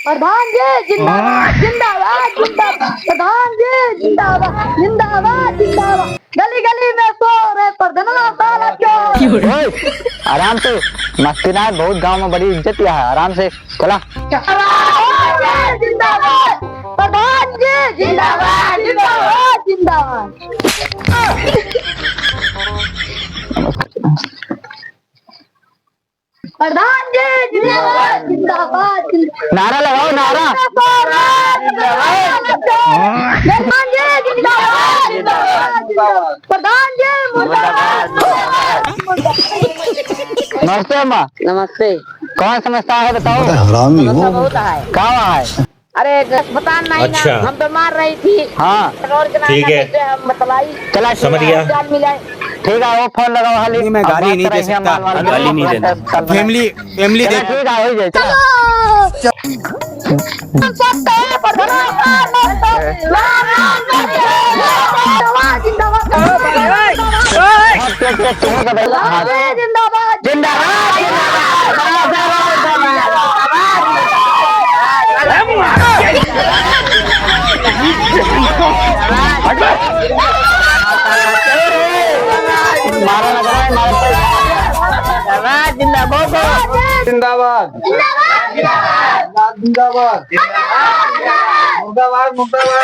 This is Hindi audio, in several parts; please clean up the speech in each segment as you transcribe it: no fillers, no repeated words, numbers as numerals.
प्रधान जी जिंदाबाद जिंदाबाद जिंदाबाद। प्रधान जी जिंदाबाद जिंदाबाद जिंदाबाद। गली गली में सो रहे प्रधान साला चोर। आराम से मस्ती ना, बहुत गांव में बड़ी इज्जत है, आराम से चला। जिंदाबाद प्रधान जी जिंदाबाद जिंदाबाद जिंदाबाद। प्रधान जी जिंदाबाद जिंदाबाद। नारा लगाओ, नारा। प्रधान जी जिंदाबाद जिंदाबाद। प्रधान जी मुर्दाबाद। नमस्ते अम्मा। नमस्ते। कौन समस्या है बताओ। हरामी हो। होता है कहाँ है? अरे अस्पताल नहीं अच्छा। ना, हम बीमार रही थी। हाँ ठीक है। हम बतलाई चला, समझ गया। जान मिलाए। ठीक है, वो फोन लगाओ हाली। नहीं, मैं गाली नहीं दे सकता। गाली नहीं देना। फैमिली दे। ठीक है, हो जाए चला। जिंदाबाद जिंदाबाद जिंदाबाद जिंदाबाद मुर्दाबाद मुर्दाबाद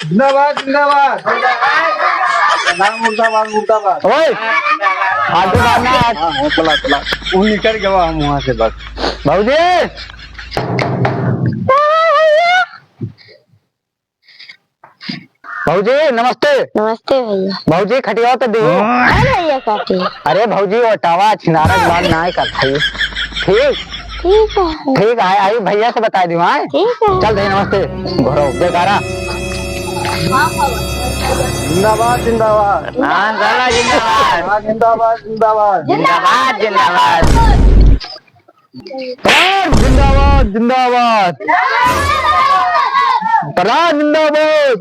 जिंदाबाद जिंदाबाद मुर्दाबाद मुर्दाबाद। ओए आगे बढ़ना। चला चला, वो निकल गया हम वहाँ से बस। भाऊजी भाऊजी नमस्ते। नमस्ते भैया। भाऊजी खटिया तो दे। भैया काटी। अरे भाऊजी वो टावा छिनारक बात ना कर भाई। ठीक ठीक है ठीक है, आई भैया से बता दी वहाँ। ठीक है। चल दे नमस्ते। घोरो बेकारा। जिंदाबाद जिंदाबाद हाँ साला जिंदाबाद जिंदाबाद जिंदाबाद जिंदाबाद जिंदाबाद जिंदाबाद जिंदाबाद प्रधान जिंदाबाद।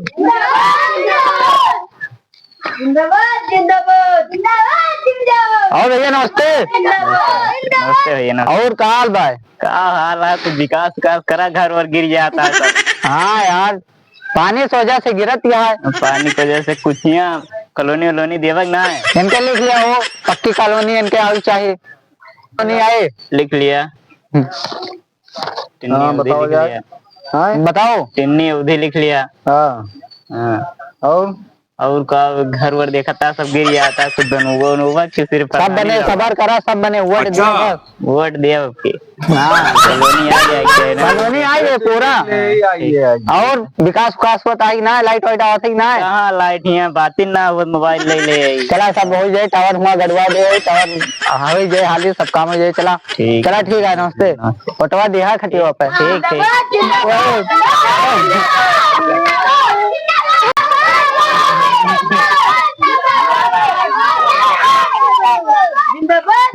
जिंदाबाद जिंदाबाद जिंदाबाद। और भैया नमस्ते। नमस्ते भैया। और का हाल भाई? क्या हाल है? तो विकास करा, घर और गिर जाता है सब। हाँ यार, पानी की वजह से गिरत है। पानी की वजह से कुछिया कॉलोनी वलोनी देवक ना है। इनके लिख लिया हो, पक्की कॉलोनी इनके आई चाहिए। नहीं आए लिख लिया। हाँ, बताओ यार। हाँ बताओ। टिन्नी अवधि लिख लिया। हाँ हाँ। और का घर वर देखा था सब गिर जाता है। खुद बनूबा सिर्फ सब बने, सबर करा, सब बने। वोट अच्छा। वोट दिया आपके। हाँ कॉलोनी आ जाएगी ना। कॉलोनी आई है पूरा। आइए और विकास आई ना, लाइट वाइट आवत ना। कहाँ लाइट यहाँ बाती ना हो, मोबाइल ले ले। चला सब हो जाए, टावर हुआ गड़वा दे, टावर हावी जाए, हाली सब काम हो जाए। चला ठीक। चला ठीक है, नमस्ते। पटवा दिया खटिया पे। ठीक ठीक।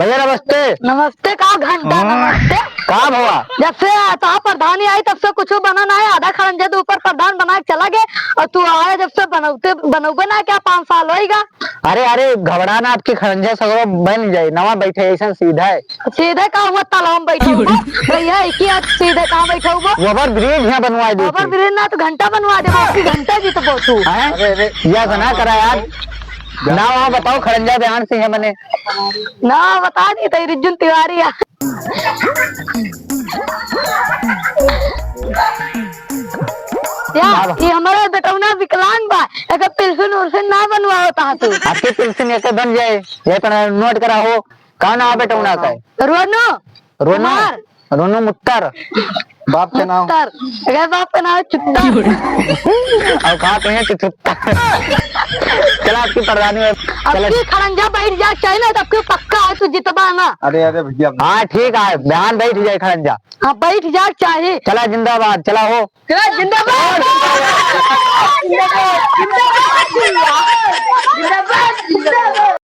भैया नमस्ते। नमस्ते का घंटा नमस्ते। कहाँ हुआ? जब से आता प्रधान आई तब से कुछ बना ना है। आधा खरंजे तो ऊपर प्रधान बना के चला गया और तू आया जब से बनोगे ना क्या 5 साल होएगा। अरे अरे घबराना, आपकी खरंजा सगरो बन जाए। नवा बैठे ऐसा सीधा है। सीधे का हुआ तालाब बैठे हुआ भैया एक ही सीधे कहाँ बैठे हुआ। ओवर ब्रिज यहाँ बनवा दे। ओवर ब्रिज ना तो घंटा बनवा दे, बाकी घंटा जी तो पहुंचू। यह बना करा यार ना। वहाँ बताओ खरंजा ध्यान से है बने ना बता दी तो रिजुन तिवारी है। ये हमारा बेटौना विकलांग बा, एक पेंशन उर्सन ना बनवा होता है तू। आपके पेंशन ऐसे बन जाए, ये तो नोट करा हो। कहाँ ना बेटा उना का? रोनो रोनो रोनो मुत्तर। बाप के नाम? अगर बाप का नाम चुत्ता। और कहा तो है कि चुत्ता। चला आपकी प्रधानी है। आपकी खरंजा बैठ जा चाहिए ना, तब क्यों पक्का है तू जितबा ना। अरे अरे भैया। हाँ ठीक है, बयान बैठ जाए खरंजा। हाँ बैठ जा चाहिए। चला जिंदाबाद। चला हो जिंदाबाद जिंदाबाद जिंदाबाद जिंदाबाद जिंदाबाद।